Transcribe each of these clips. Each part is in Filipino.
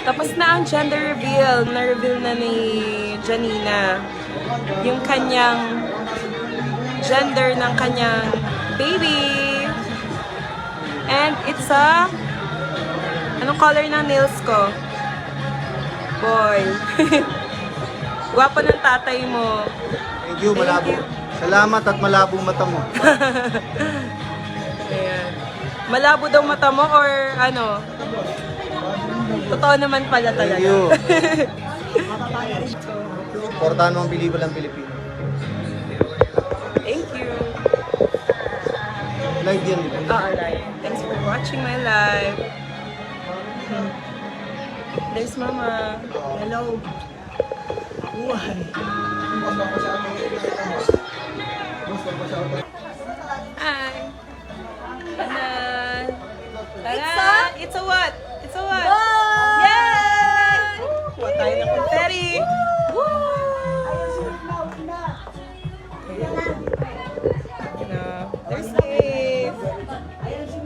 Tapos na ang gender reveal. Na-reveal na ni Janina yung kanyang gender ng kanyang baby. And it's a... Anong color ng nails ko? Boy. Gwapo ng tatay mo. Thank you, malabo. Salamat at malabo mata mo. Ayan. Malabo daw mata mo or ano? Totoo naman pala talaga. Thank you. Suportahan mo ang Believe Lang Pilipino. Thank you. Live yan, di ba? Alright. Thanks for watching my live. There's Mama. Hello. Buhay. Hi. Tara. Tara. It's a what? It's a what? Yay! Kuha tayo ng confetti. There's Gabe.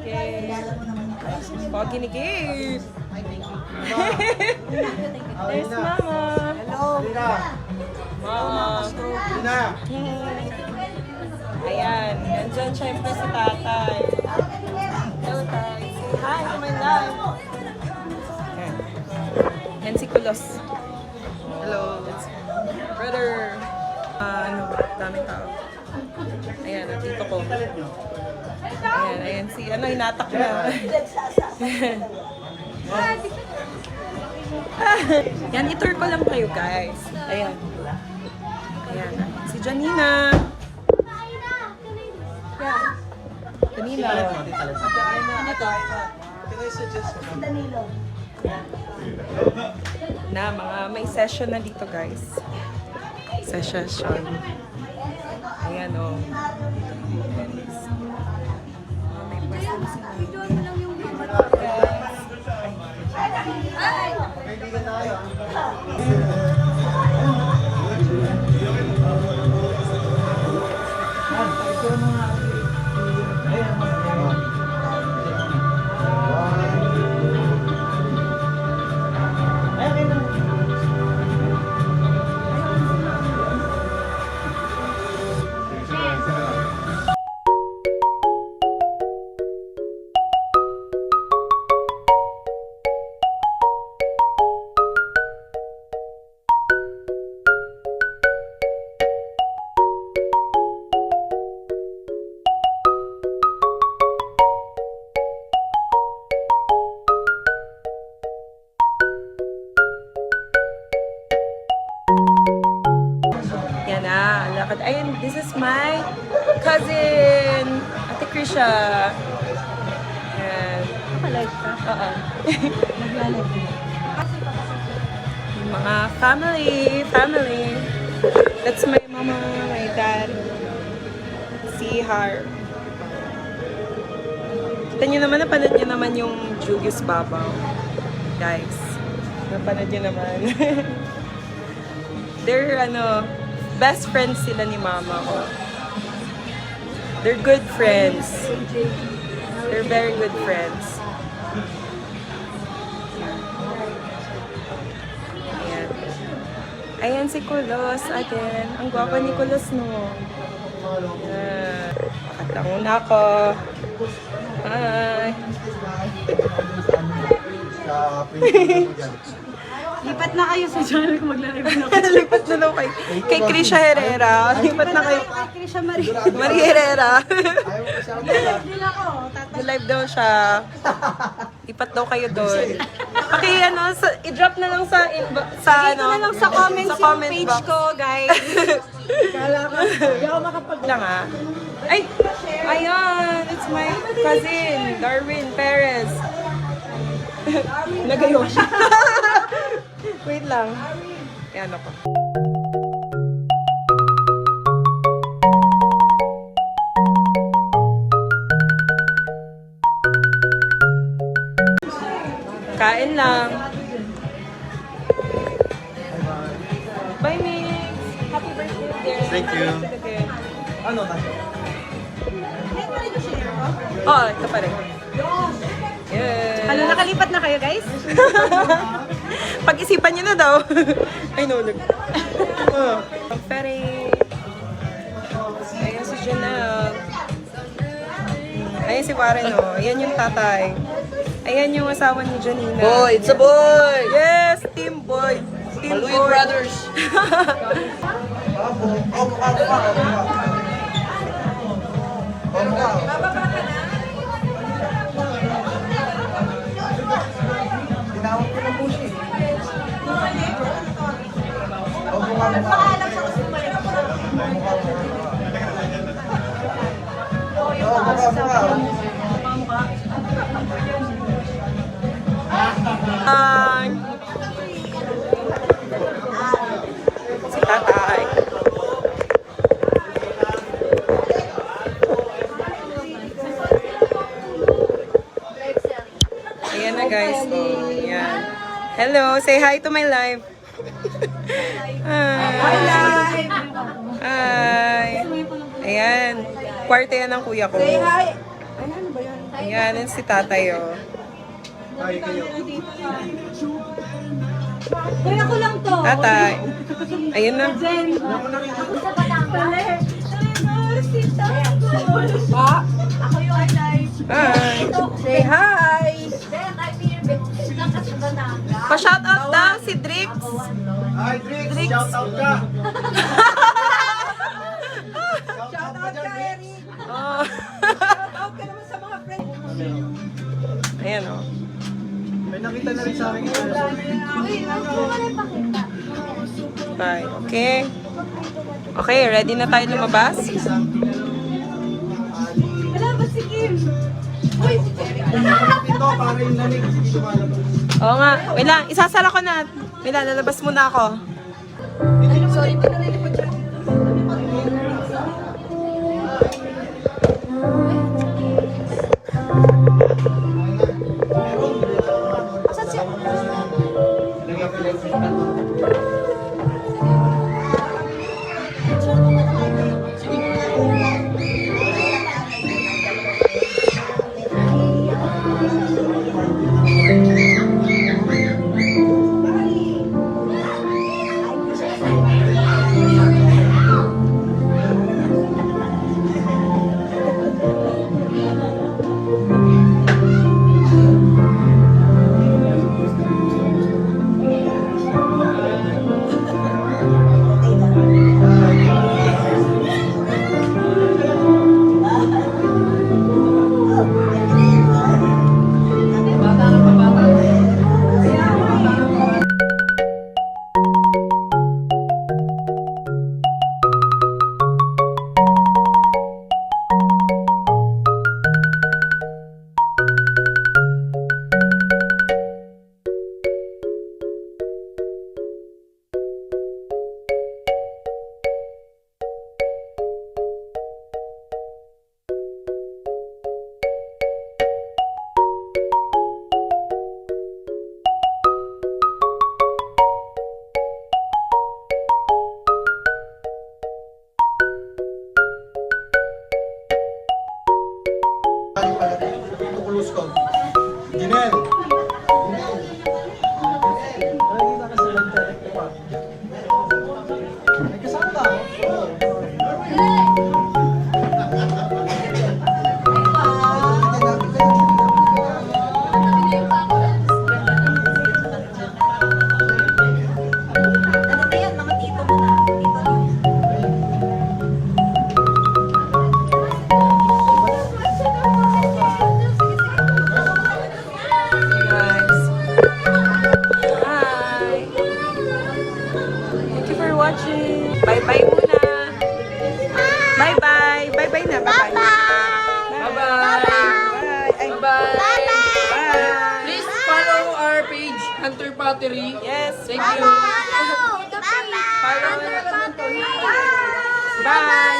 Yay. Pogi ni Gabe. There's Mama. Hello. Mama. Ayan. Nandyan syempre si tatay. Hello, tay. Say hi to my live. Ayan. Yan si Kulos. Hello. That's brother. Ano ba? Daming tao. Ayan, ang tito ko. Ayan, ayan si, ano, hinatak na. Yan, itour ko lang kayo, guys. Ayan. Ayan, si Janina. Yan. Janina. Ito. Na, mga may session na dito, guys. Session. Ayan, oh. May pwesto na sila. Yan na, lakad. Ayun, this is my cousin, Ate Krisha. Yan. Nakalive ka? Oo. Naglalagay. Mga family. That's my mama, my dad. Si Har. Kita nyo naman, napanood nyo naman yung Julius Babaw. Guys, napanood nyo naman. They're, best friends sila ni mama ko. They're good friends. They're very good friends. Ayan. Ayan si Kulos again. Ang gwapo ni Kulos, no? Pakatangon ako. Hi. Lipat na kayo sa channel ko, maglalagay na ako. Lipat na daw kay Krisha Herrera. Lipat na kayo. Kay Krisha Marie. Marie Herrera. Din ako. Live daw siya. Lipat daw kayo doon. I-drop na lang sa Dito na lang sa comments yung page box. ko, guys. Kala ko, hindi ako makapag... Lang Ay! Ayan! It's my cousin, Darwin Perez. Nagayo siya. Wait lang. Ayan ako. Kain lang. Bye, Mix. Happy birthday again. Thank you. Again. Ano kasi? Oo, ito pa rin. Yes. Ano, nakalipat na kayo, guys? Pag-isipan niyo na daw. Ay, no, look. Oh. Ferry. Ayan si Janelle. Ayan si Warren, oh. Ayan yung tatay. Ayan yung asawa ni Janina. Boy, it's a boy! Yes, team boy. Team Maluin boy. Brothers! Hi. Si tatay. Ayan na guys. Oh, ayan. Hello, say hi to my live. Hi. Hi. Ayan. Kwarto yan ng kuya ko. Say hi. Ay, ano ba yan? Ayan, yun si tatay, oh. Hi kayo. Kuya ko lang to. Tatay. Ayun na. Pa? Hi. Say hi. Pa-shoutout daw si Drix. Hi, Drix! Shout out ka! Shout out ka, Eric. Oh. Shout out ka naman sa mga friends. Ayan, oh. May nakita na rin sa akin. Bye. Okay. Okay, ready na tayo lumabas? Wala ba si Kim? Uy, si Eric. Ito, para yung nanig. Dito malabas. Oo nga. Wait lang, isasara ko na. Wait lang, lalabas muna ako. Sorry, pa nalilipad siya. Tukulus ko. Janelle! Nakikita ka sa internet ko pa. May kasama ba ako? Guys. Hi. Thank you for watching. Bye-bye muna. Bye-bye. Bye-bye na. Bye-bye. Bye-bye. Bye. Bye-bye! Bye. Please follow our page, Hunter Pottery. Yes. Thank you. Follow. Bye.